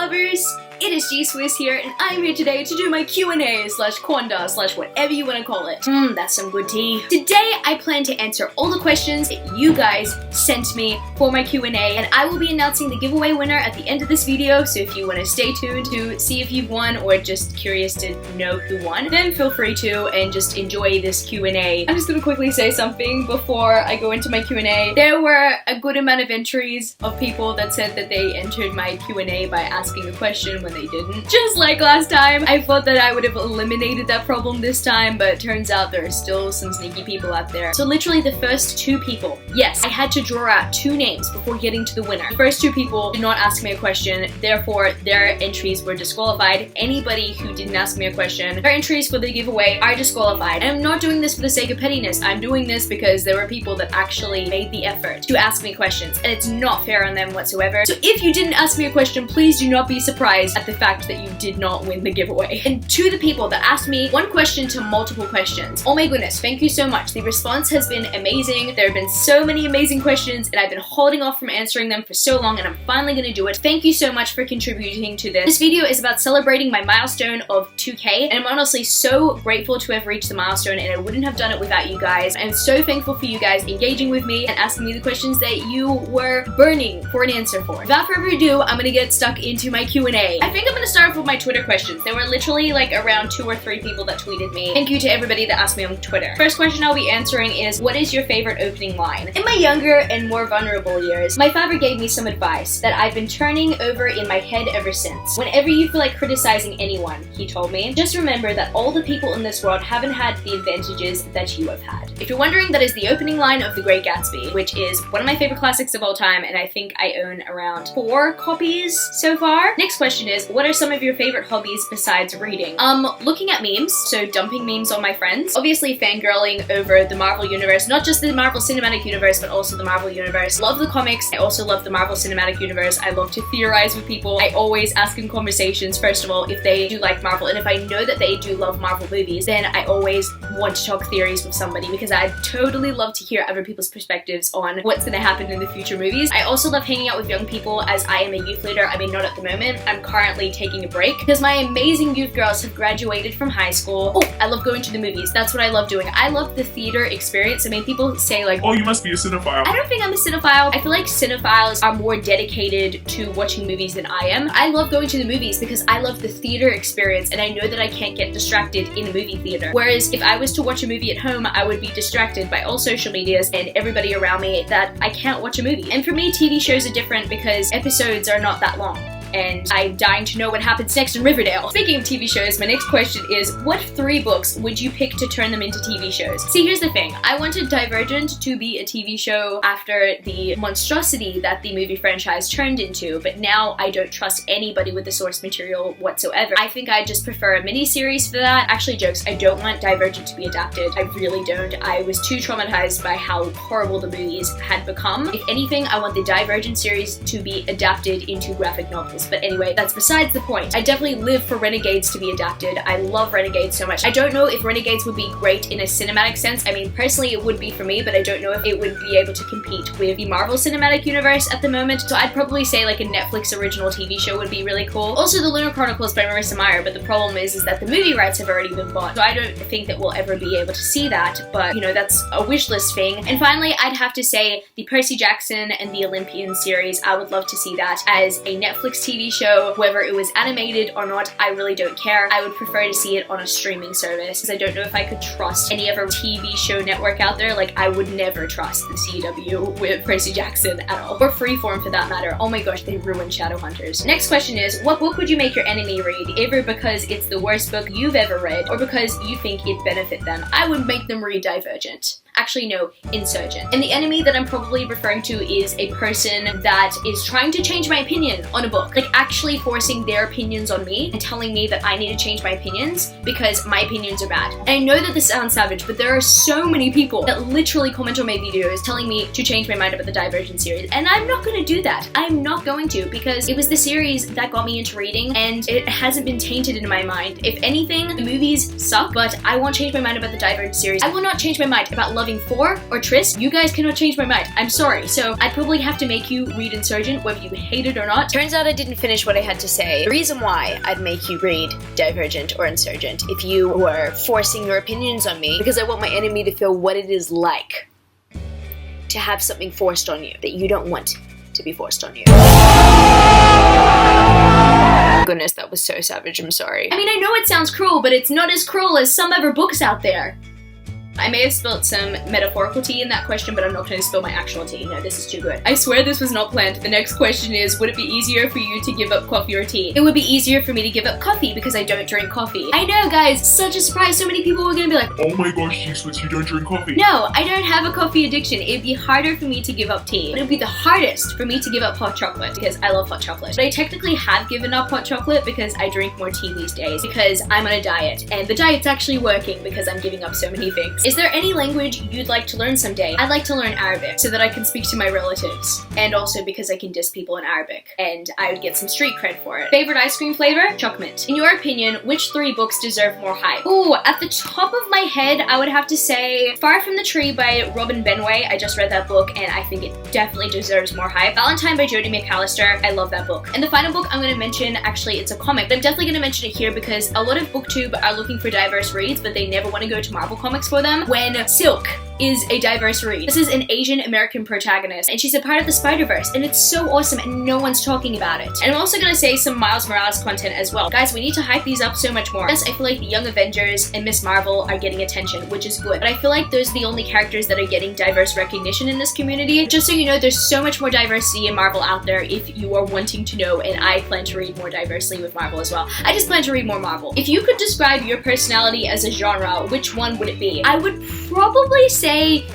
lovers! It is G-Swizz here, and I'm here today to do my Q&A / Quanda / whatever you want to call it. That's some good tea. Today, I plan to answer all the questions that you guys sent me for my Q&A, and I will be announcing the giveaway winner at the end of this video, so if you want to stay tuned to see if you've won or just curious to know who won, then feel free to and just enjoy this Q&A. I'm just going to quickly say something before I go into my Q&A. There were a good amount of entries of people that said that they entered my Q&A by asking a question when they didn't. Just like last time, I thought that I would have eliminated that problem this time, but it turns out there are still some sneaky people out there. So literally the first two people, yes, I had to draw out two names before getting to the winner. The first two people did not ask me a question, therefore their entries were disqualified. Anybody who didn't ask me a question, their entries for the giveaway are disqualified. And I'm not doing this for the sake of pettiness. I'm doing this because there were people that actually made the effort to ask me questions, and it's not fair on them whatsoever. So if you didn't ask me a question, please do not be surprised at the fact that you did not win the giveaway. And to the people that asked me one question to multiple questions, oh my goodness, thank you so much. The response has been amazing. There have been so many amazing questions, and I've been holding off from answering them for so long, and I'm finally gonna do it. Thank you so much for contributing to this. This video is about celebrating my milestone of 2K, and I'm honestly so grateful to have reached the milestone, and I wouldn't have done it without you guys. I'm so thankful for you guys engaging with me and asking me the questions that you were burning for an answer for. Without further ado, I'm gonna get stuck into my Q&A. I think I'm gonna start off with my Twitter questions. There were literally like around 2 or 3 people that tweeted me. Thank you to everybody that asked me on Twitter. First question I'll be answering is, what is your favorite opening line? In my younger and more vulnerable years, my father gave me some advice that I've been turning over in my head ever since. Whenever you feel like criticizing anyone, he told me, just remember that all the people in this world haven't had the advantages that you have had. If you're wondering, that is the opening line of The Great Gatsby, which is one of my favorite classics of all time, and I think I own around 4 copies so far. Next question is, what are some of your favorite hobbies besides reading? Looking at memes, so dumping memes on my friends. Obviously fangirling over the Marvel Universe, not just the Marvel Cinematic Universe, but also the Marvel Universe. Love the comics, I also love the Marvel Cinematic Universe. I love to theorize with people. I always ask in conversations, first of all, if they do like Marvel, and if I know that they do love Marvel movies, then I always want to talk theories with somebody, because I totally love to hear other people's perspectives on what's gonna happen in the future movies. I also love hanging out with young people, as I am a youth leader. I mean, not at the moment. I'm currently taking a break because my amazing youth girls have graduated from high school. Oh, I love going to the movies. That's what I love doing. I love the theater experience. I mean, people say like, oh, you must be a cinephile. I don't think I'm a cinephile. I feel like cinephiles are more dedicated to watching movies than I am. I love going to the movies because I love the theater experience, and I know that I can't get distracted in a movie theater. Whereas if I was to watch a movie at home, I would be distracted by all social medias and everybody around me that I can't watch a movie. And for me, TV shows are different because episodes are not that long, and I'm dying to know what happens next in Riverdale. Speaking of TV shows, my next question is, what 3 books would you pick to turn them into TV shows? See, here's the thing. I wanted Divergent to be a TV show after the monstrosity that the movie franchise turned into, but now I don't trust anybody with the source material whatsoever. I think I just prefer a miniseries for that. Actually, jokes, I don't want Divergent to be adapted. I really don't. I was too traumatized by how horrible the movies had become. If anything, I want the Divergent series to be adapted into graphic novels. But anyway, that's besides the point. I definitely live for Renegades to be adapted. I love Renegades so much. I don't know if Renegades would be great in a cinematic sense. I mean, personally it would be for me, but I don't know if it would be able to compete with the Marvel Cinematic Universe at the moment. So I'd probably say like a Netflix original TV show would be really cool. Also the Lunar Chronicles by Marissa Meyer, but the problem is that the movie rights have already been bought. So I don't think that we'll ever be able to see that, but you know, that's a wish list thing. And finally, I'd have to say the Percy Jackson and the Olympian series. I would love to see that as a Netflix TV show, whether it was animated or not, I really don't care. I would prefer to see it on a streaming service, because I don't know if I could trust any other TV show network out there. Like, I would never trust the CW with Percy Jackson at all, or Freeform for that matter. Oh my gosh, they ruined Shadowhunters. Next question is, what book would you make your enemy read, either because it's the worst book you've ever read, or because you think it'd benefit them? I would make them read Divergent. Actually, no, Insurgent. And the enemy that I'm probably referring to is a person that is trying to change my opinion on a book. Like, actually forcing their opinions on me and telling me that I need to change my opinions because my opinions are bad. And I know that this sounds savage, but there are so many people that literally comment on my videos telling me to change my mind about the Divergent series. And I'm not gonna do that. I'm not going to, because it was the series that got me into reading, and it hasn't been tainted in my mind. If anything, the movies suck, but I won't change my mind about the Divergent series. I will not change my mind about loving loving Thor or Tris, you guys cannot change my mind. I'm sorry. So I'd probably have to make you read Insurgent, whether you hate it or not. Turns out I didn't finish what I had to say. The reason why I'd make you read Divergent or Insurgent if you were forcing your opinions on me, because I want my enemy to feel what it is like to have something forced on you that you don't want to be forced on you. Goodness, that was so savage, I'm sorry. I mean, I know it sounds cruel, but it's not as cruel as some other books out there. I may have spilled some metaphorical tea in that question, but I'm not going to spill my actual tea. No, this is too good. I swear this was not planned. The next question is, would it be easier for you to give up coffee or tea? It would be easier for me to give up coffee because I don't drink coffee. I know, guys, such a surprise. So many people were going to be like, oh my gosh, G-Swizzel, you don't drink coffee. No, I don't have a coffee addiction. It'd be harder for me to give up tea. But it'd be the hardest for me to give up hot chocolate because I love hot chocolate. But I technically have given up hot chocolate because I drink more tea these days because I'm on a diet. And the diet's actually working because I'm giving up so many things. Is there any language you'd like to learn someday? I'd like to learn Arabic so that I can speak to my relatives, and also because I can diss people in Arabic and I would get some street cred for it. Favorite ice cream flavor? Chocolate. In your opinion, which 3 books deserve more hype? Ooh, at the top of my head, I would have to say Far From the Tree by Robin Benway. I just read that book and I think it definitely deserves more hype. Valentine by Jodie McAllister. I love that book. And the final book I'm going to mention, actually it's a comic, but I'm definitely going to mention it here because a lot of booktube are looking for diverse reads, but they never want to go to Marvel Comics for them, when Silk is a diverse read. This is an Asian American protagonist and she's a part of the Spider-Verse and it's so awesome and no one's talking about it. And I'm also gonna say some Miles Morales content as well. Guys, we need to hype these up so much more. Yes, I feel like the Young Avengers and Miss Marvel are getting attention, which is good, but I feel like those are the only characters that are getting diverse recognition in this community. Just so you know, there's so much more diversity in Marvel out there if you are wanting to know, and I plan to read more diversely with Marvel as well. I just plan to read more Marvel. If you could describe your personality as a genre, which one would it be? I would probably say,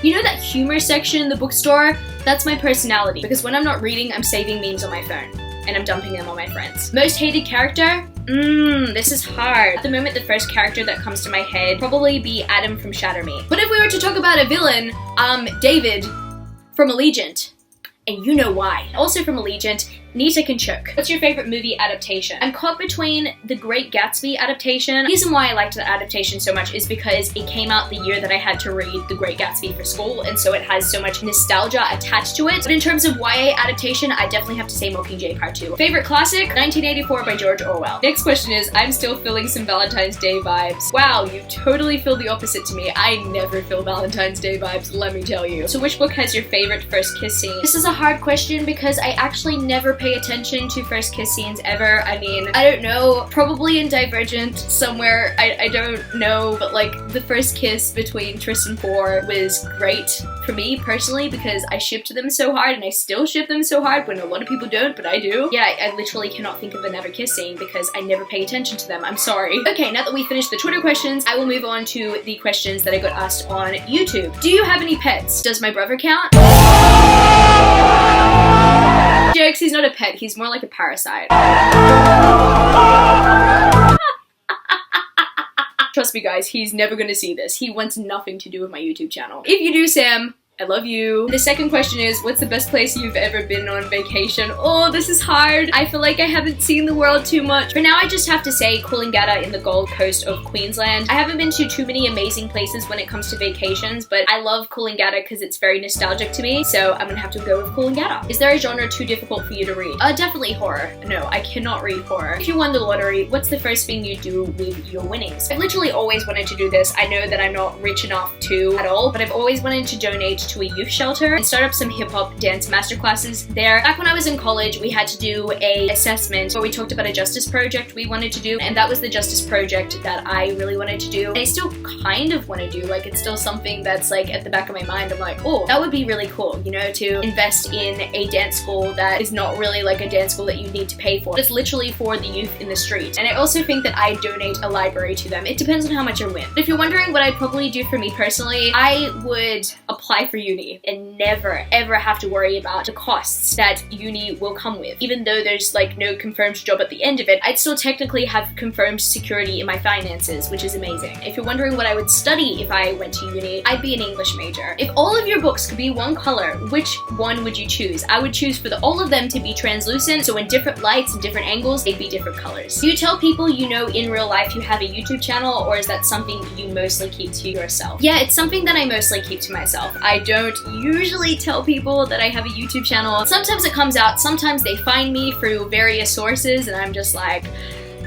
you know that humor section in the bookstore? That's my personality, because when I'm not reading, I'm saving memes on my phone and I'm dumping them on my friends. Most hated character? This is hard. At the moment, the first character that comes to my head probably be Adam from Shatter Me. But if we were to talk about a villain, David from Allegiant. And you know why. Also from Allegiant, Nita can choke. What's your favorite movie adaptation? I'm caught between The Great Gatsby adaptation. The reason why I liked the adaptation so much is because it came out the year that I had to read The Great Gatsby for school, and so it has so much nostalgia attached to it. But in terms of YA adaptation, I definitely have to say Mockingjay Part 2. Favorite classic? 1984 by George Orwell. Next question is, I'm still feeling some Valentine's Day vibes. Wow, you totally feel the opposite to me. I never feel Valentine's Day vibes, let me tell you. So which book has your favorite first kiss scene? This is a hard question because I actually never pay attention to first kiss scenes ever. I mean, I don't know, probably in Divergent somewhere, I don't know, but like the first kiss between Tris and Thor was great for me personally because I shipped them so hard, and I still ship them so hard when a lot of people don't, but I do. Yeah, I literally cannot think of another kiss scene because I never pay attention to them, I'm sorry. Okay, now that we finished the Twitter questions, I will move on to the questions that I got asked on YouTube. Do you have any pets? Does my brother count? Jokes, he's not a pet, he's more like a parasite. Trust me guys, he's never gonna see this. He wants nothing to do with my YouTube channel. If you do, Sam, I love you. The second question is, what's the best place you've ever been on vacation? Oh, this is hard. I feel like I haven't seen the world too much. For now, I just have to say Coolangatta in the Gold Coast of Queensland. I haven't been to too many amazing places when it comes to vacations, but I love Coolangatta because it's very nostalgic to me, so I'm gonna have to go with Coolangatta. Is there a genre too difficult for you to read? Definitely horror. No, I cannot read horror. If you won the lottery, what's the first thing you do with your winnings? I've literally always wanted to do this. I know that I'm not rich enough to at all, but I've always wanted to donate to a youth shelter and start up some hip-hop dance masterclasses there. Back when I was in college, we had to do a assessment where we talked about a justice project we wanted to do, and that was the justice project that I really wanted to do. And I still kind of want to do, like, it's still something that's like at the back of my mind. I'm like, oh, that would be really cool, you know, to invest in a dance school that is not really like a dance school that you need to pay for. It's literally for the youth in the street. And I also think that I donate a library to them. It depends on how much I win. But if you're wondering what I'd probably do for me personally, I would apply apply for uni and never ever have to worry about the costs that uni will come with. Even though there's like no confirmed job at the end of it, I'd still technically have confirmed security in my finances, which is amazing. If you're wondering what I would study if I went to uni, I'd be an English major. If all of your books could be one color, which one would you choose? I would choose for all of them to be translucent, so in different lights and different angles, they'd be different colors. Do you tell people you know in real life you have a YouTube channel, or is that something you mostly keep to yourself? Yeah, it's something that I mostly keep to myself. I don't usually tell people that I have a YouTube channel. Sometimes it comes out, sometimes they find me through various sources, and I'm just like,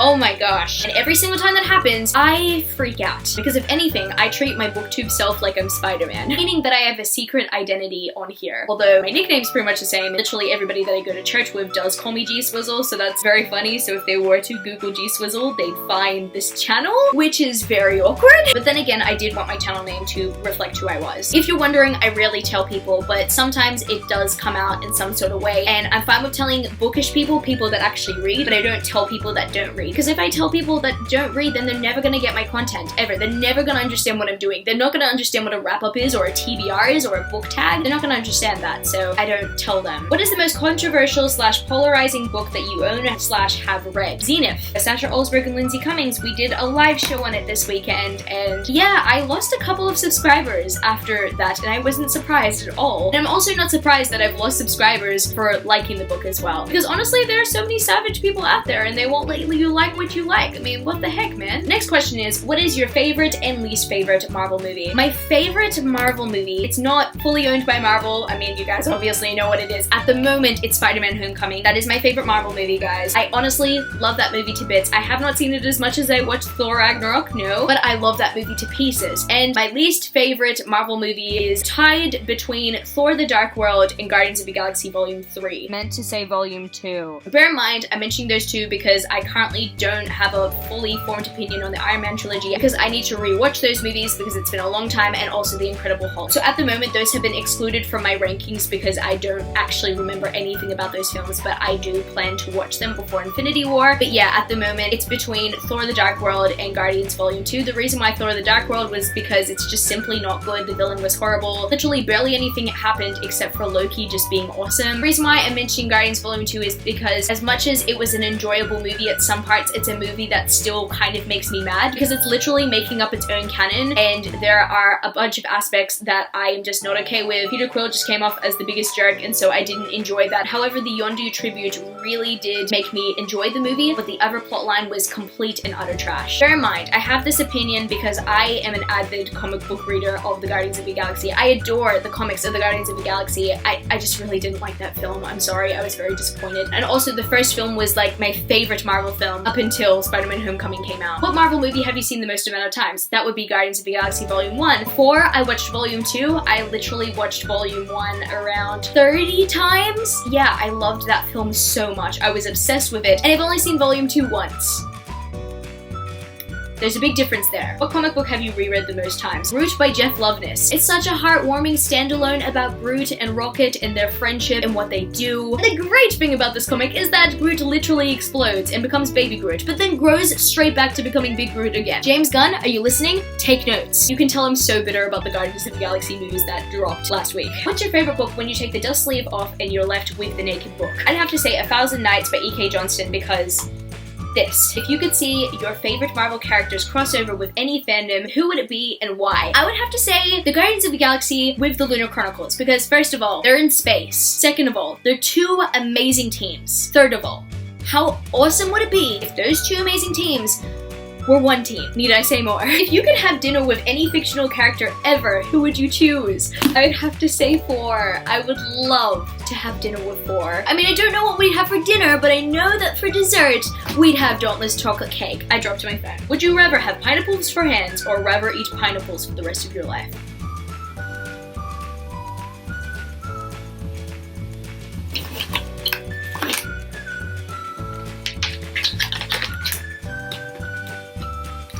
oh my gosh. And every single time that happens, I freak out. Because if anything, I treat my booktube self like I'm Spider-Man. Meaning that I have a secret identity on here. Although my nickname's pretty much the same. Literally everybody that I go to church with does call me G-Swizzel, so that's very funny. So if they were to Google G-Swizzel, they'd find this channel, which is very awkward. But then again, I did want my channel name to reflect who I was. If you're wondering, I rarely tell people, but sometimes it does come out in some sort of way. And I'm fine with telling bookish people, people that actually read, but I don't tell people that don't read. Because if I tell people that don't read, then they're never gonna get my content, ever. They're never gonna understand what I'm doing. They're not gonna understand what a wrap-up is, or a TBR is, or a book tag. They're not gonna understand that, so I don't tell them. What is the most controversial / polarizing book that you own / have read? Zenith. Sasha Olsberg and Lindsay Cummings, we did a live show on it this weekend, and yeah, I lost a couple of subscribers after that, and I wasn't surprised at all. And I'm also not surprised that I've lost subscribers for liking the book as well. Because honestly, there are so many savage people out there, and they won't let you like what you like. I mean, what the heck, man? Next question is, what is your favorite and least favorite Marvel movie? My favorite Marvel movie, it's not fully owned by Marvel. I mean, you guys obviously know what it is. At the moment, it's Spider-Man Homecoming. That is my favorite Marvel movie, guys. I honestly love that movie to bits. I have not seen it as much as I watched Thor Ragnarok, no, but I love that movie to pieces. And my least favorite Marvel movie is tied between Thor: The Dark World and Guardians of the Galaxy Volume 3. Meant to say Volume 2. Bear in mind, I'm mentioning those two because I currently don't have a fully formed opinion on the Iron Man trilogy, because I need to rewatch those movies because it's been a long time, and also the Incredible Hulk. So at the moment, those have been excluded from my rankings because I don't actually remember anything about those films, but I do plan to watch them before Infinity War. But yeah, at the moment, it's between Thor: The Dark World and Guardians Volume 2. The reason why Thor: The Dark World was because it's just simply not good. The villain was horrible. Literally barely anything happened except for Loki just being awesome. The reason why I'm mentioning Guardians Volume 2 is because as much as it was an enjoyable movie at some parts, it's a movie that still kind of makes me mad because it's literally making up its own canon, and there are a bunch of aspects that I am just not okay with. Peter Quill just came off as the biggest jerk, and so I didn't enjoy that. However, the Yondu tribute really did make me enjoy the movie, but the other plotline was complete and utter trash. Bear in mind, I have this opinion because I am an avid comic book reader of the Guardians of the Galaxy. I adore the comics of the Guardians of the Galaxy. I just really didn't like that film. I'm sorry, I was very disappointed. And also, the first film was like my favorite Marvel film up until Spider-Man Homecoming came out. What Marvel movie have you seen the most amount of times? That would be Guardians of the Galaxy Volume 1. Before I watched Volume 2, I literally watched Volume 1 around 30 times. Yeah, I loved that film so much. I was obsessed with it, and I've only seen Volume 2 once. There's a big difference there. What comic book have you reread the most times? Groot by Jeff Loveness. It's such a heartwarming standalone about Groot and Rocket and their friendship and what they do. The great thing about this comic is that Groot literally explodes and becomes baby Groot, but then grows straight back to becoming big Groot again. James Gunn, are you listening? Take notes. You can tell I'm so bitter about the Guardians of the Galaxy news that dropped last week. What's your favorite book when you take the dust sleeve off and you're left with the naked book? I'd have to say 1,000 Nights by E.K. Johnston because this. If you could see your favorite Marvel characters cross over with any fandom, who would it be and why? I would have to say the Guardians of the Galaxy with the Lunar Chronicles, because first of all, they're in space. Second of all, they're two amazing teams. Third of all, how awesome would it be if those two amazing teams were one team? Need I say more? If you could have dinner with any fictional character ever, who would you choose? I would have to say Thor. I would love to have dinner with Thor. I mean, I don't know what we'd have for dinner, but I know that for dessert, we'd have Dauntless chocolate cake. I dropped my phone. Would you rather have pineapples for hands or rather eat pineapples for the rest of your life?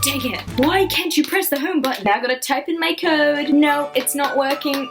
Dang it. Why can't you press the home button? Now I gotta type in my code. No, it's not working.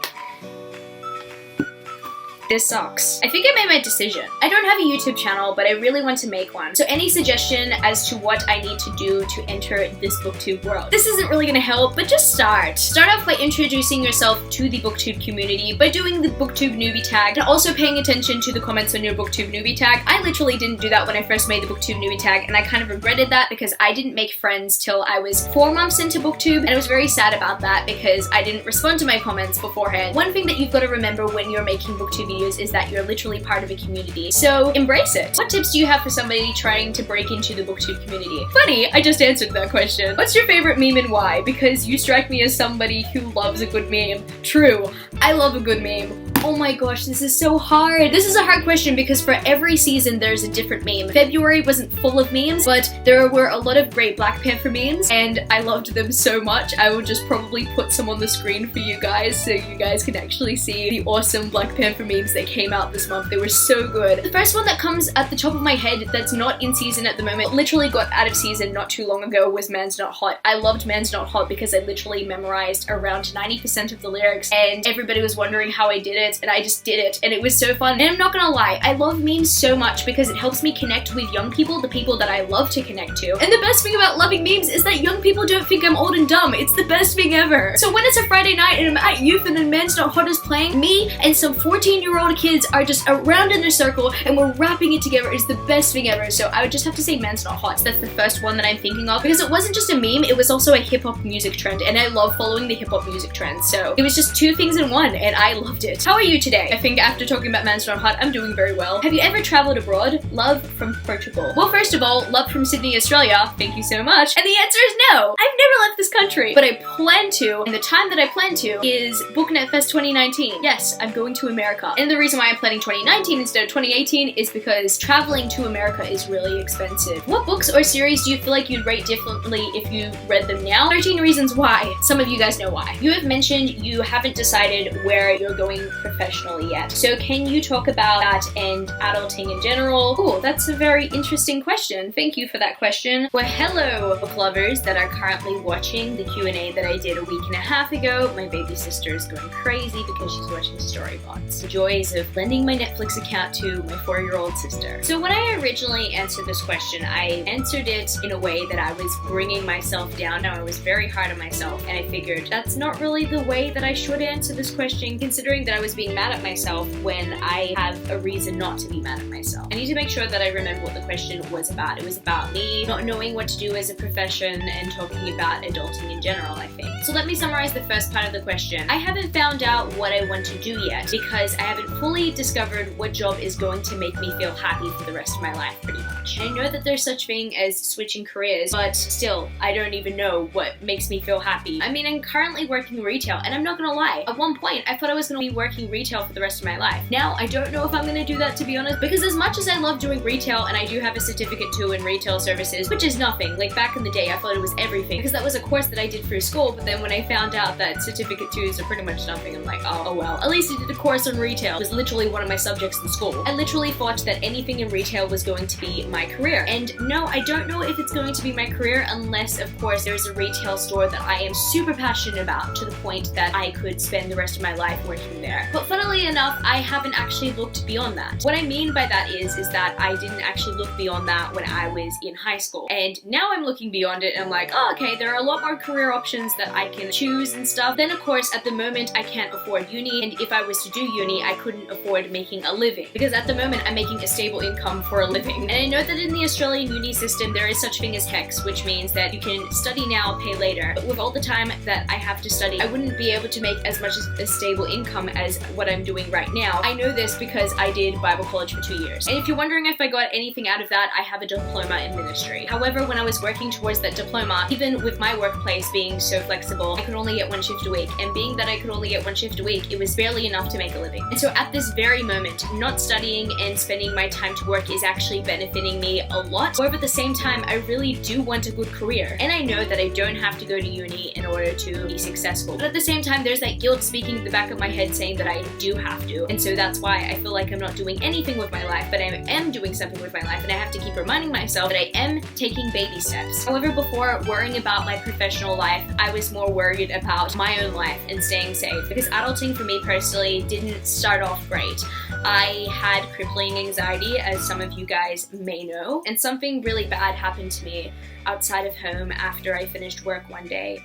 This sucks. I think I made my decision. I don't have a YouTube channel, but I really want to make one. So any suggestion as to what I need to do to enter this booktube world? This isn't really gonna help, but just start. Start off by introducing yourself to the booktube community by doing the booktube newbie tag and also paying attention to the comments on your booktube newbie tag. I literally didn't do that when I first made the booktube newbie tag, and I kind of regretted that because I didn't make friends till I was 4 months into booktube, and I was very sad about that because I didn't respond to my comments beforehand. One thing that you've got to remember when you're making booktube videos is that you're literally part of a community, so embrace it. What tips do you have for somebody trying to break into the booktube community? Funny, I just answered that question. What's your favorite meme and why? Because you strike me as somebody who loves a good meme. True, I love a good meme. Oh my gosh, this is so hard. This is a hard question because for every season there's a different meme. February wasn't full of memes, but there were a lot of great Black Panther memes and I loved them so much. I will just probably put some on the screen for you guys so you guys can actually see the awesome Black Panther memes that came out this month. They were so good. The first one that comes at the top of my head that's not in season at the moment, literally got out of season not too long ago, was Man's Not Hot. I loved Man's Not Hot because I literally memorized around 90% of the lyrics and everybody was wondering how I did it, and I just did it and it was so fun. And I'm not gonna lie, I love memes so much because it helps me connect with young people, the people that I love to connect to. And the best thing about loving memes is that young people don't think I'm old and dumb. It's the best thing ever. So when it's a Friday night and I'm at youth and then Man's Not Hot is playing, me and some 14-year-old kids are just around in a circle and we're rapping it together. It's the best thing ever. So I would just have to say Man's Not Hot. So that's the first one that I'm thinking of because it wasn't just a meme, it was also a hip-hop music trend and I love following the hip-hop music trend. So it was just two things in one and I loved it. How are you today? I think after talking about Man's Not Hot, I'm doing very well. Have you ever traveled abroad? Love from Portugal. Well, first of all, love from Sydney, Australia. Thank you so much. And the answer is no. I've never left this country, but I plan to, and the time that I plan to is Booknet Fest 2019. Yes, I'm going to America. And the reason why I'm planning 2019 instead of 2018 is because traveling to America is really expensive. What books or series do you feel like you'd rate differently if you read them now? 13 reasons why. Some of you guys know why. You have mentioned you haven't decided where you're going professionally yet. So can you talk about that and adulting in general? Cool, that's a very interesting question. Thank you for that question. Well, hello, book lovers that are currently watching the Q&A that I did a week and a half ago. My baby sister is going crazy because she's watching Storybots. The joys of lending my Netflix account to my 4-year-old sister. So when I originally answered this question, I answered it in a way that I was bringing myself down. Now, I was very hard on myself and I figured that's not really the way that I should answer this question, considering that I was being mad at myself when I have a reason not to be mad at myself. I need to make sure that I remember what the question was about. It was about me not knowing what to do as a profession and talking about adulting in general, I think. So let me summarize the first part of the question. I haven't found out what I want to do yet because I haven't fully discovered what job is going to make me feel happy for the rest of my life, pretty much. I know that there's such thing as switching careers, but still, I don't even know what makes me feel happy. I mean, I'm currently working retail, and I'm not gonna lie, at one point, I thought I was gonna be working retail for the rest of my life. Now, I don't know if I'm gonna do that, to be honest, because as much as I love doing retail, and I do have a certificate too in retail services, which is nothing. Like, back in the day, I thought it was everything, because that was a course that I did through school, but then when I found out that certificate twos are pretty much nothing, I'm like, oh well. At least I did a course on retail. It was literally one of my subjects in school. I literally thought that anything in retail was going to be my career. And no, I don't know if it's going to be my career unless, of course, there's a retail store that I am super passionate about to the point that I could spend the rest of my life working there. But funnily enough, I haven't actually looked beyond that. What I mean by that is that I didn't actually look beyond that when I was in high school. And now I'm looking beyond it and I'm like, oh, okay, there are a lot more career options that I can choose and stuff. Then, of course, at the moment, I can't afford uni. And if I was to do uni, I couldn't afford making a living. Because at the moment, I'm making a stable income for a living. And I know that in the Australian uni system, there is such thing as HEX, which means that you can study now, pay later. But with all the time that I have to study, I wouldn't be able to make as much as a stable income as what I'm doing right now. I know this because I did Bible college for 2 years. And if you're wondering if I got anything out of that, I have a diploma in ministry. However, when I was working towards that diploma, even with my workplace being so flexible, I could only get 1 shift a week. And being that I could only get 1 shift a week, it was barely enough to make a living. And so at this very moment, not studying and spending my time to work is actually benefiting me a lot. However, at the same time, I really do want a good career. And I know that I don't have to go to uni in order to be successful. But at the same time, there's that guilt speaking in the back of my head saying that I do have to. And so that's why I feel like I'm not doing anything with my life, but I am doing something with my life, and I have to keep reminding myself that I am taking baby steps. However, before worrying about my professional life, I was more worried about my own life and staying safe, because adulting for me personally didn't start off great. I had crippling anxiety, as some of you guys may know, and something really bad happened to me outside of home after I finished work one day.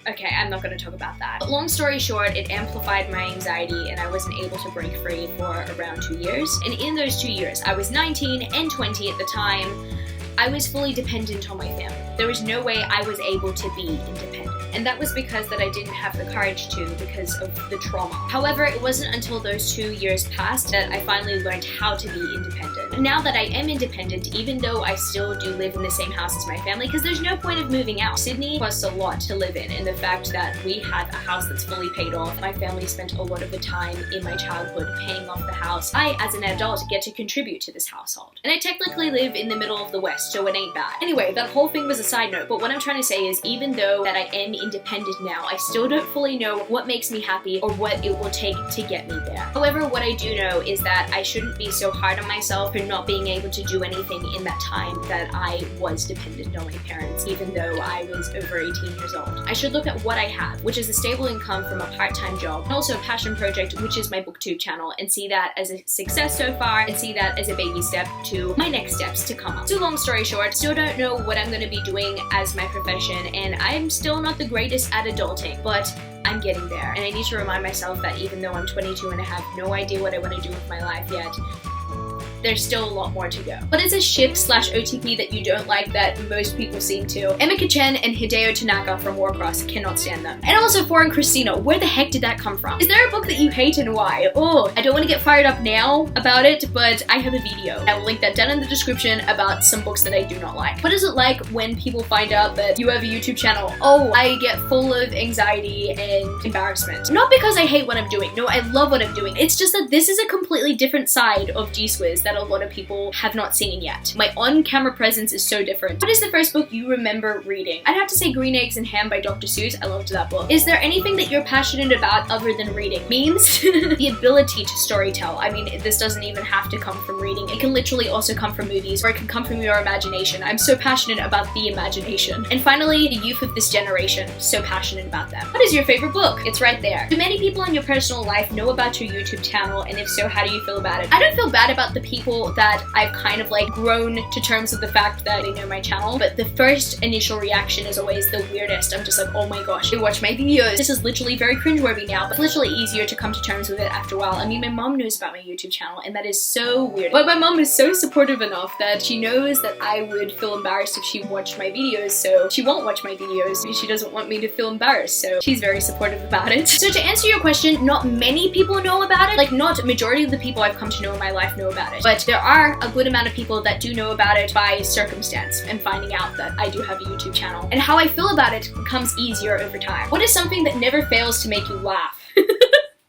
Okay, I'm not going to talk about that. But long story short, it amplified my anxiety and I wasn't able to break free for around 2 years. And in those 2 years, I was 19 and 20 at the time, I was fully dependent on my family. There was no way I was able to be independent. And that was because that I didn't have the courage to, because of the trauma. However, it wasn't until those 2 years passed that I finally learned how to be independent. And now that I am independent, even though I still do live in the same house as my family, because there's no point of moving out. Sydney costs a lot to live in, and the fact that we have a house that's fully paid off, my family spent a lot of the time in my childhood paying off the house. I, as an adult, get to contribute to this household. And I technically live in the middle of the West, so it ain't bad. Anyway, that whole thing was a side note, but what I'm trying to say is, even though that I am independent now, I still don't fully know what makes me happy or what it will take to get me there. However, what I do know is that I shouldn't be so hard on myself for not being able to do anything in that time that I was dependent on my parents, even though I was over 18 years old. I should look at what I have, which is a stable income from a part-time job, and also a passion project, which is my booktube channel, and see that as a success so far, and see that as a baby step to my next steps to come up. So long story short, still don't know what I'm going to be doing as my profession, and I'm still not the greatest at adulting, but I'm getting there. And I need to remind myself that even though I'm 22 and I have no idea what I want to do with my life yet, there's still a lot more to go. But it's a ship/OTP that you don't like that most people seem to. Emika Chen and Hideo Tanaka from Warcross, cannot stand them. And also Foreign Christina, where the heck did that come from? Is there a book that you hate and why? Oh, I don't want to get fired up now about it, but I have a video. I will link that down in the description about some books that I do not like. What is it like when people find out that you have a YouTube channel? Oh, I get full of anxiety and embarrassment. Not because I hate what I'm doing. No, I love what I'm doing. It's just that this is a completely different side of G-Swizz that a lot of people have not seen yet. My on-camera presence is so different. What is the first book you remember reading? I'd have to say Green Eggs and Ham by Dr. Seuss. I loved that book. Is there anything that you're passionate about other than reading? Memes? The ability to storytell. I mean, this doesn't even have to come from reading. It can literally also come from movies, or it can come from your imagination. I'm so passionate about the imagination. And finally, the youth of this generation. So passionate about them. What is your favorite book? It's right there. Do many people in your personal life know about your YouTube channel? And if so, how do you feel about it? I don't feel bad about the people that I've kind of like grown to terms with the fact that they know my channel, but the first initial reaction is always the weirdest. I'm just like, oh my gosh, they watch my videos. This is literally very cringeworthy now, but it's literally easier to come to terms with it after a while. I mean, my mom knows about my YouTube channel, and that is so weird. But my mom is so supportive enough that she knows that I would feel embarrassed if she watched my videos, so she won't watch my videos because she doesn't want me to feel embarrassed, so she's very supportive about it. So to answer your question, not many people know about it. Like, not majority of the people I've come to know in my life know about it, but there are a good amount of people that do know about it by circumstance and finding out that I do have a YouTube channel. And how I feel about it becomes easier over time. What is something that never fails to make you laugh?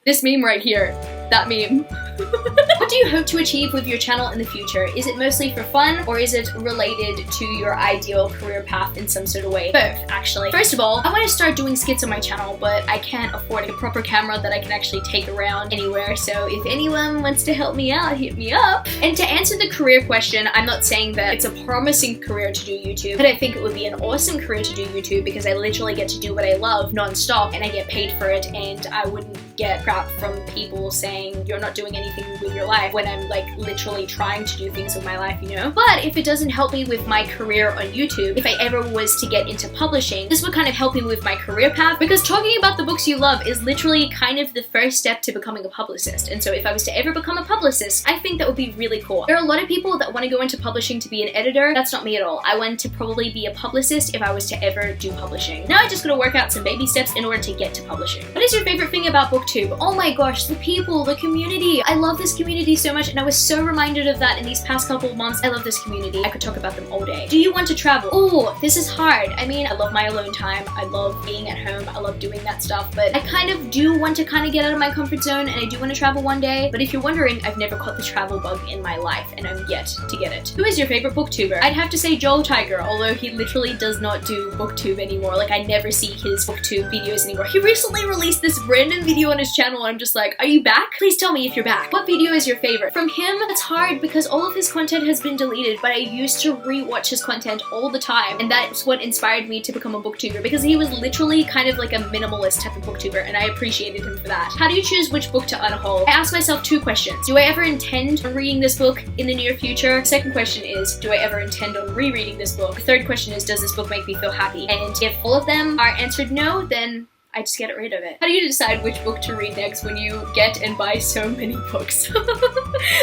This meme right here. That meme. What do you hope to achieve with your channel in the future? Is it mostly for fun, or is it related to your ideal career path in some sort of way? Both, actually. First of all, I want to start doing skits on my channel, but I can't afford a proper camera that I can actually take around anywhere, so if anyone wants to help me out, hit me up. And to answer the career question, I'm not saying that it's a promising career to do YouTube, but I think it would be an awesome career to do YouTube because I literally get to do what I love non-stop, and I get paid for it, and I wouldn't get crap from people saying you're not doing anything with your life when I'm like literally trying to do things with my life, you know? But if it doesn't help me with my career on YouTube, if I ever was to get into publishing, this would kind of help me with my career path, because talking about the books you love is literally kind of the first step to becoming a publicist. And so if I was to ever become a publicist, I think that would be really cool. There are a lot of people that want to go into publishing to be an editor. That's not me at all. I want to probably be a publicist if I was to ever do publishing. Now I just gotta work out some baby steps in order to get to publishing. What is your favorite thing about book booktube. Oh my gosh, the people, the community. I love this community so much, and I was so reminded of that in these past couple of months. I love this community. I could talk about them all day. Do you want to travel? Oh, this is hard. I mean, I love my alone time. I love being at home. I love doing that stuff, but I kind of do want to get out of my comfort zone, and I do want to travel one day. But if you're wondering, I've never caught the travel bug in my life, and I'm yet to get it. Who is your favorite booktuber? I'd have to say Joel Tiger, although he literally does not do booktube anymore. Like, I never see his booktube videos anymore. He recently released this random video on his channel, and I'm just like, are you back? Please tell me if you're back. What video is your favorite? From him, it's hard because all of his content has been deleted, but I used to rewatch his content all the time, and that's what inspired me to become a booktuber, because he was literally kind of like a minimalist type of booktuber, and I appreciated him for that. How do you choose which book to unhaul? I ask myself two questions. Do I ever intend on reading this book in the near future? Second question is, do I ever intend on rereading this book? The third question is, does this book make me feel happy? And if all of them are answered no, then I just get rid of it. How do you decide which book to read next when you get and buy so many books?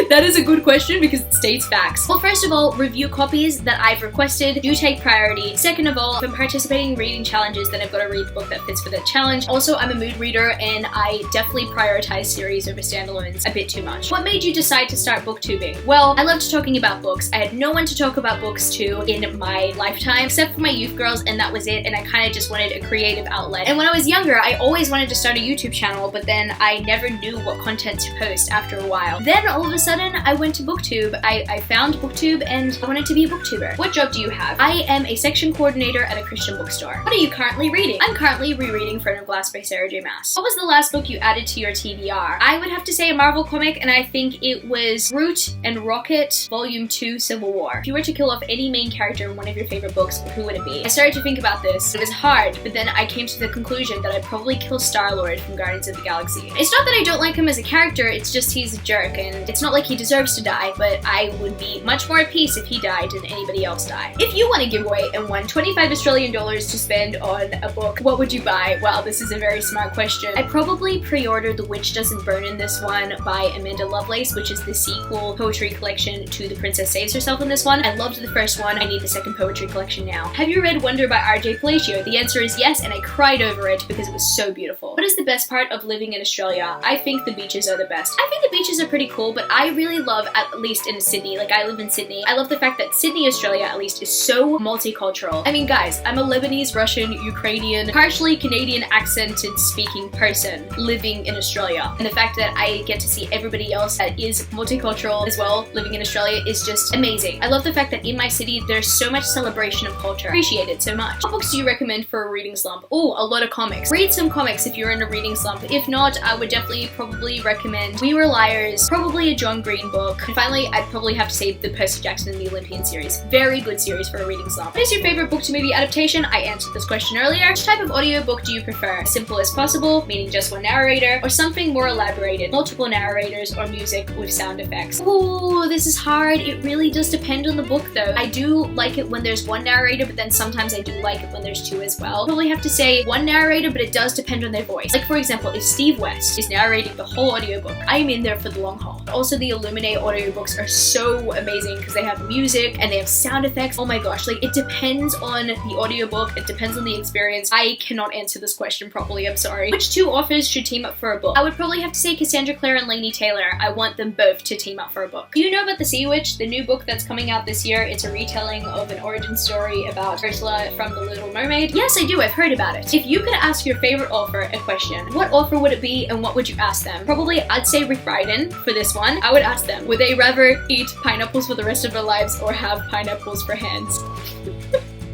That is a good question because it states facts. Well, first of all, review copies that I've requested do take priority. Second of all, if I'm participating in reading challenges, then I've got to read the book that fits for that challenge. Also, I'm a mood reader, and I definitely prioritize series over standalones a bit too much. What made you decide to start booktubing? Well, I loved talking about books. I had no one to talk about books to in my lifetime, except for my youth girls, and that was it, and I kind of just wanted a creative outlet. And when I was younger, I always wanted to start a YouTube channel, but then I never knew what content to post after a while. Then all of a sudden, I went to booktube. I found booktube, and I wanted to be a booktuber. What job do you have? I am a section coordinator at a Christian bookstore. What are you currently reading? I'm currently rereading Friend of Glass by Sarah J. Maas. What was the last book you added to your TBR? I would have to say a Marvel comic, and I think it was Groot and Rocket Volume 2 Civil War. If you were to kill off any main character in one of your favorite books, who would it be? I started to think about this. It was hard, but then I came to the conclusion that I'd probably kill Star-Lord from Guardians of the Galaxy. It's not that I don't like him as a character, it's just he's a jerk, and it's not like he deserves to die, but I would be much more at peace if he died than anybody else die. If you won a giveaway and won 25 Australian dollars to spend on a book, what would you buy? Wow, this is a very smart question. I probably pre-ordered The Witch Doesn't Burn in This One by Amanda Lovelace, which is the sequel poetry collection to The Princess Saves Herself in This One. I loved the first one. I need the second poetry collection now. Have you read Wonder by R.J. Palacio? The answer is yes, and I cried over it because it was so beautiful. What is the best part of living in Australia? I think the beaches are the best. I think the beaches are pretty cool, but I really love, at least in Sydney, like I live in Sydney, I love the fact that Sydney, Australia, at least, is so multicultural. I mean, guys, I'm a Lebanese, Russian, Ukrainian, partially Canadian accented speaking person living in Australia. And the fact that I get to see everybody else that is multicultural as well living in Australia is just amazing. I love the fact that in my city, there's so much celebration of culture. Appreciate it so much. What books do you recommend for a reading slump? Oh, a lot of comics. Read some comics if you're in a reading slump. If not, I would definitely probably recommend We Were Liars, probably a John Green book. And finally, I'd probably have to say the Percy Jackson and the Olympian series. Very good series for a reading slump. What is your favorite book to movie adaptation? I answered this question earlier. Which type of audiobook do you prefer? As simple as possible, meaning just one narrator, or something more elaborated, multiple narrators, or music with sound effects? Ooh, this is hard. It really does depend on the book though. I do like it when there's one narrator, but then sometimes I do like it when there's two as well. Probably have to say one narrator, but it does depend on their voice. Like for example, if Steve West is narrating the whole audiobook, I am in there for the long haul. Also, the Illuminate audiobooks are so amazing because they have music and they have sound effects. Oh my gosh, like it depends on the audiobook, it depends on the experience. I cannot answer this question properly, I'm sorry. Which two authors should team up for a book? I would probably have to say Cassandra Clare and Laini Taylor. I want them both to team up for a book. Do you know about The Sea Witch, the new book that's coming out this year? It's a retelling of an origin story about Ursula from The Little Mermaid. Yes, I do, I've heard about it. If you could ask your favorite author a question, what author would it be and what would you ask them? Probably I'd say Rick Riordan for this one. I would ask them, would they rather eat pineapples for the rest of their lives or have pineapples for hands?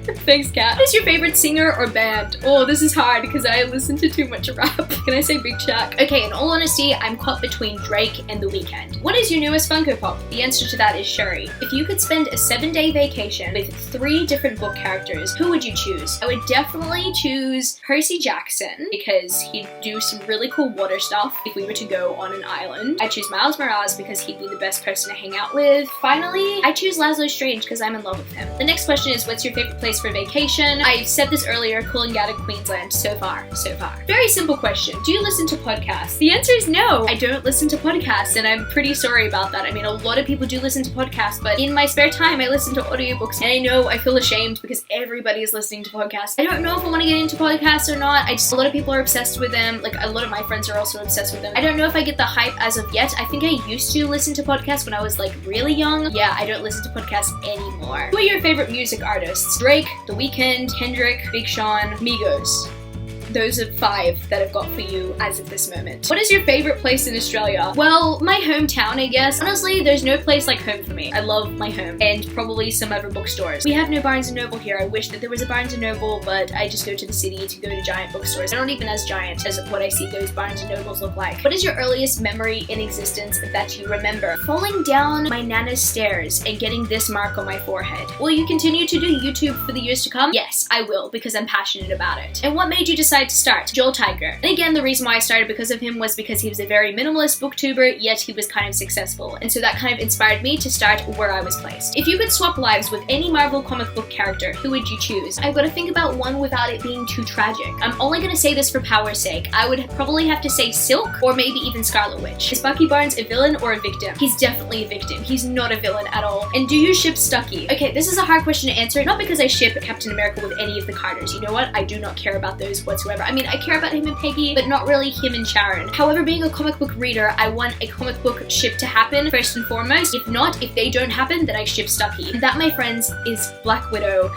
Thanks, Kat. What is your favorite singer or band? Oh, this is hard because I listen to too much rap. Can I say Big Shaq? Okay, in all honesty, I'm caught between Drake and The Weeknd. What is your newest Funko Pop? The answer to that is Shuri. If you could spend a 7-day vacation with 3 different book characters, who would you choose? I would definitely choose Percy Jackson because he'd do some really cool water stuff if we were to go on an island. I'd choose Miles Morales because he'd be the best person to hang out with. Finally, I choose Laszlo Strange because I'm in love with him. The next question is, what's your favorite place place for vacation? I've said this earlier, cooling out in Queensland. So far. Very simple question. Do you listen to podcasts? The answer is no. I don't listen to podcasts, and I'm pretty sorry about that. I mean, a lot of people do listen to podcasts, but in my spare time, I listen to audiobooks, and I know I feel ashamed because everybody is listening to podcasts. I don't know if I want to get into podcasts or not. A lot of people are obsessed with them. Like, a lot of my friends are also obsessed with them. I don't know if I get the hype as of yet. I think I used to listen to podcasts when I was like really young. Yeah, I don't listen to podcasts anymore. Who are your favorite music artists? Drake, The Weeknd, Kendrick, Big Sean, Migos. Those are 5 that I've got for you as of this moment. What is your favorite place in Australia? Well, my hometown, I guess. Honestly, there's no place like home for me. I love my home, and probably some other bookstores. We have no Barnes & Noble here. I wish that there was a Barnes & Noble, but I just go to the city to go to giant bookstores. They're not even as giant as what I see those Barnes & Nobles look like. What is your earliest memory in existence that you remember? Falling down my nana's stairs and getting this mark on my forehead. Will you continue to do YouTube for the years to come? Yes, I will, because I'm passionate about it. And what made you decide to start? Joel Tiger. And again, the reason why I started because of him was because he was a very minimalist booktuber, yet he was kind of successful. And so that kind of inspired me to start where I was placed. If you could swap lives with any Marvel comic book character, who would you choose? I've got to think about one without it being too tragic. I'm only going to say this for power's sake. I would probably have to say Silk, or maybe even Scarlet Witch. Is Bucky Barnes a villain or a victim? He's definitely a victim. He's not a villain at all. And do you ship Stucky? Okay, this is a hard question to answer, not because I ship Captain America with any of the Carters. You know what? I do not care about those whatsoever. I mean, I care about him and Peggy, but not really him and Sharon. However, being a comic book reader, I want a comic book ship to happen first and foremost. If they don't happen, then I ship Stucky. And that, my friends, is Black Widow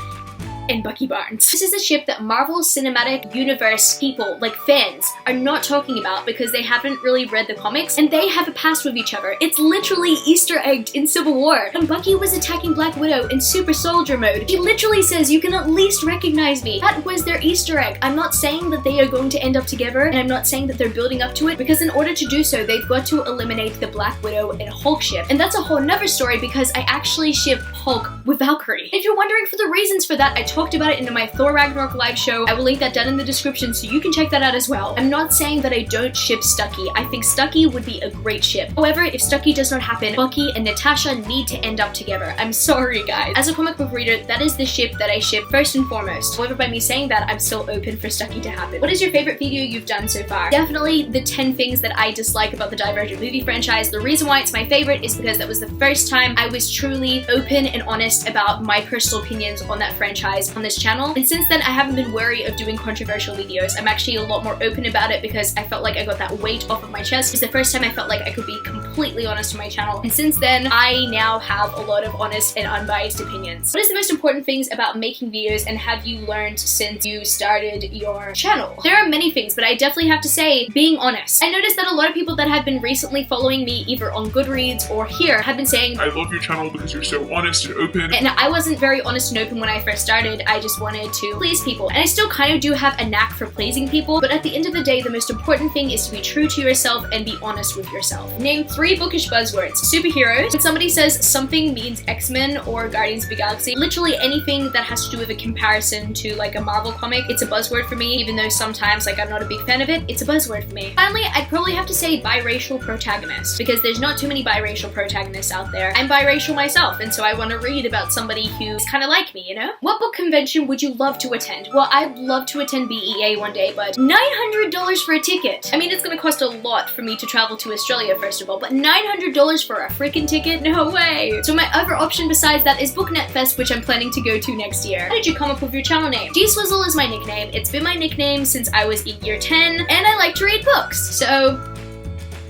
and Bucky Barnes. This is a ship that Marvel Cinematic Universe people, like fans, are not talking about because they haven't really read the comics and they have a past with each other. It's literally Easter egged in Civil War. When Bucky was attacking Black Widow in Super Soldier mode, he literally says, "You can at least recognize me." That was their Easter egg. I'm not saying that they are going to end up together, and I'm not saying that they're building up to it, because in order to do so, they've got to eliminate the Black Widow and Hulk ship. And that's a whole nother story because I actually ship Hulk with Valkyrie. If you're wondering for the reasons for that, I talked about it in my Thor Ragnarok live show. I will link that down in the description so you can check that out as well. I'm not saying that I don't ship Stucky. I think Stucky would be a great ship. However, if Stucky does not happen, Bucky and Natasha need to end up together. I'm sorry, guys. As a comic book reader, that is the ship that I ship first and foremost. However, by me saying that, I'm still open for Stucky to happen. What is your favorite video you've done so far? Definitely the 10 things that I dislike about the Divergent movie franchise. The reason why it's my favorite is because that was the first time I was truly open and honest about my personal opinions on that franchise on this channel. And since then, I haven't been wary of doing controversial videos. I'm actually a lot more open about it because I felt like I got that weight off of my chest. It's the first time I felt like I could be completely honest on my channel. And since then, I now have a lot of honest and unbiased opinions. What is the most important things about making videos, and have you learned since you started your channel? There are many things, but I definitely have to say being honest. I noticed that a lot of people that have been recently following me either on Goodreads or here have been saying, "I love your channel because you're so honest and open." And I wasn't very honest and open when I first started. I just wanted to please people. And I still kind of do have a knack for pleasing people, but at the end of the day, the most important thing is to be true to yourself and be honest with yourself. Name 3 bookish buzzwords. Superheroes. When somebody says something means X-Men or Guardians of the Galaxy, literally anything that has to do with a comparison to like a Marvel comic, it's a buzzword for me, even though sometimes like I'm not a big fan of it, it's a buzzword for me. Finally, I'd probably have to say biracial protagonist, because there's not too many biracial protagonists out there. I'm biracial myself, and so I want to read about somebody who's kind of like me, you know? What book convention would you love to attend? Well, I'd love to attend BEA one day, but $900 for a ticket. I mean, it's gonna cost a lot for me to travel to Australia, first of all, but $900 for a freaking ticket? No way. So my other option besides that is Booknet Fest, which I'm planning to go to next year. How did you come up with your channel name? G-Swizzel is my nickname. It's been my nickname since I was in year 10, and I like to read books, so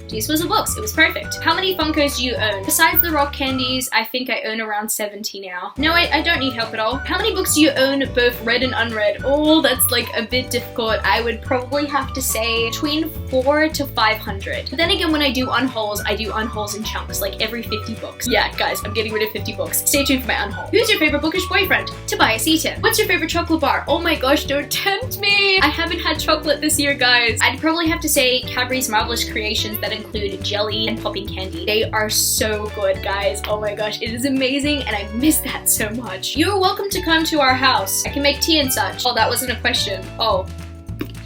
G-Swizzel books. It was perfect. How many Funkos do you own? Besides the rock candies, I think I own around 70 now. No, I don't need help at all. How many books do you own, both read and unread? Oh, that's like a bit difficult. I would probably have to say between 400 to 500. But then again, when I do unhauls, I do unhauls in chunks, like every 50 books. Yeah, guys, I'm getting rid of 50 books. Stay tuned for my unhaul. Who's your favorite bookish boyfriend? Tobias Eaton. What's your favorite chocolate bar? Oh my gosh, don't tempt me. I haven't had chocolate this year, guys. I'd probably have to say Cadbury's Marvelous Creations that include jelly and popping candy. They are so good, guys. Oh my gosh, it is amazing, and I miss that so much. You're welcome to come to our house. I can make tea and such. Oh, that wasn't a question. Oh.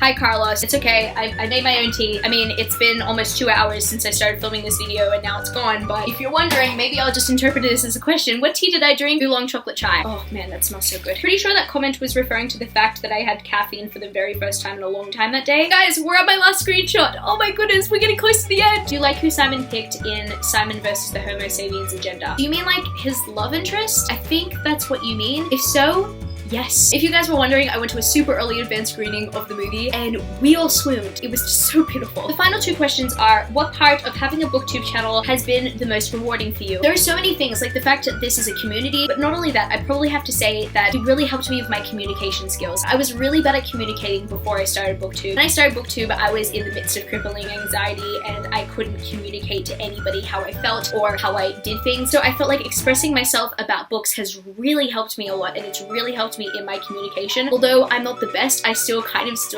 Hi Carlos, it's okay, I made my own tea. I mean, it's been almost 2 hours since I started filming this video and now it's gone, but if you're wondering, maybe I'll just interpret this as a question. What tea did I drink? Oolong chocolate chai. Oh man, that smells so good. Pretty sure that comment was referring to the fact that I had caffeine for the very first time in a long time that day. Guys, we're at my last screenshot. Oh my goodness, we're getting close to the end. Do you like who Simon picked in Simon versus the Homo sapiens agenda? Do you mean like his love interest? I think that's what you mean. If so, yes. If you guys were wondering, I went to a super early advanced screening of the movie and we all swooned. It was just so beautiful. The final two questions are, what part of having a booktube channel has been the most rewarding for you? There are so many things, like the fact that this is a community, but not only that, I probably have to say that it really helped me with my communication skills. I was really bad at communicating before I started booktube. When I started booktube, I was in the midst of crippling anxiety and I couldn't communicate to anybody how I felt or how I did things. So I felt like expressing myself about books has really helped me a lot, and it's really helped me in my communication. Although I'm not the best, I still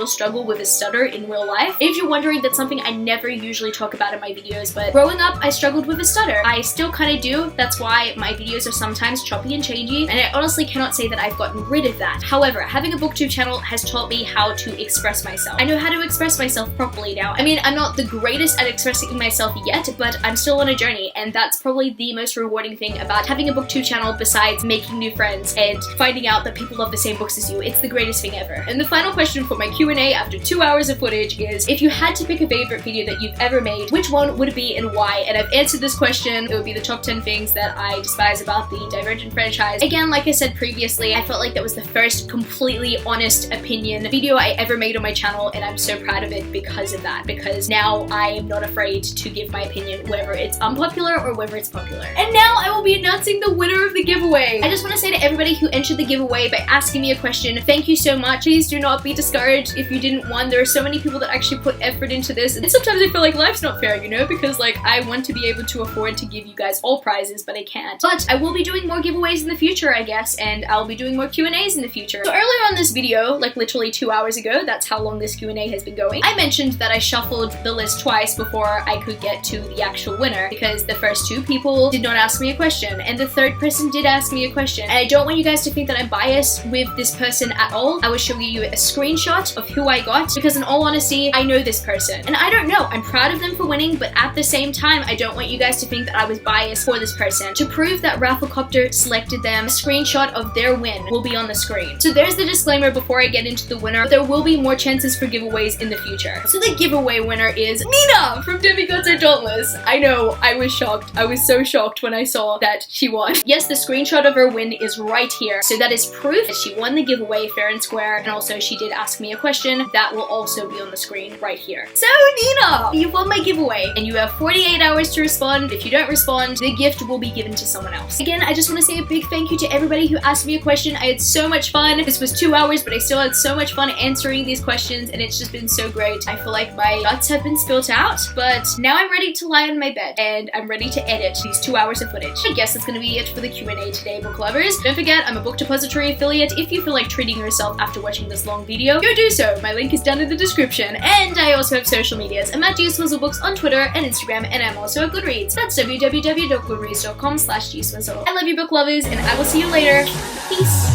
struggle with a stutter in real life. If you're wondering, that's something I never usually talk about in my videos, but growing up, I struggled with a stutter. I still kind of do. That's why my videos are sometimes choppy and changey, and I honestly cannot say that I've gotten rid of that. However, having a booktube channel has taught me how to express myself. I know how to express myself properly now. I mean, I'm not the greatest at expressing myself yet, but I'm still on a journey, and that's probably the most rewarding thing about having a booktube channel besides making new friends and finding out that people love the same books as you. It's the greatest thing ever. And the final question for my Q&A after 2 hours of footage is, if you had to pick a favorite video that you've ever made, which one would it be and why? And I've answered this question. It would be the top 10 things that I despise about the Divergent franchise. Again, like I said previously, I felt like that was the first completely honest opinion video I ever made on my channel, and I'm so proud of it because of that, because now I am not afraid to give my opinion, whether it's unpopular or whether it's popular. And now I will be announcing the winner of the giveaway. I just want to say to everybody who entered the giveaway by asking me a question, thank you so much. Please do not be discouraged if you didn't win. There are so many people that actually put effort into this, and sometimes I feel like life's not fair, you know, because like I want to be able to afford to give you guys all prizes, but I can't. But I will be doing more giveaways in the future, I guess, and I'll be doing more Q&As in the future. So earlier on this video, like literally 2 hours ago, that's how long this Q&A has been going, I mentioned that I shuffled the list twice before I could get to the actual winner, because the first two people did not ask me a question, and the third person did ask me a question. And I don't want you guys to think that I'm biased with this person at all. I was showing you a screenshot of who I got, because in all honesty, I know this person. And I don't know, I'm proud of them for winning, but at the same time, I don't want you guys to think that I was biased for this person. To prove that Rafflecopter selected them, a screenshot of their win will be on the screen. So there's the disclaimer before I get into the winner. There will be more chances for giveaways in the future. So the giveaway winner is Nina from Demigods Are Dauntless. I know, I was shocked. I was so shocked when I saw that she won. Yes, the screenshot of her win is right here. So that is proof that she won the giveaway fair and square, and also she did ask me a question that will also be on the screen right here. So Nina, you won my giveaway, and you have 48 hours to respond. If you don't respond, the gift will be given to someone else. Again, I just want to say a big thank you to everybody who asked me a question. I had so much fun. This was 2 hours, but I still had so much fun answering these questions, and it's just been so great. I feel like my guts have been spilt out, but now I'm ready to lie on my bed, and I'm ready to edit these 2 hours of footage. I guess that's gonna be it for the Q&A today, book lovers. Don't forget, I'm a Book Depository affiliate. If you feel like treating yourself after watching this long video, go do so. My link is down in the description. And I also have social medias. I'm at G-Swizzelbooks on Twitter and Instagram, and I'm also at Goodreads. That's www.goodreads.com/G-Swizzel. I love you, book lovers, and I will see you later. Peace.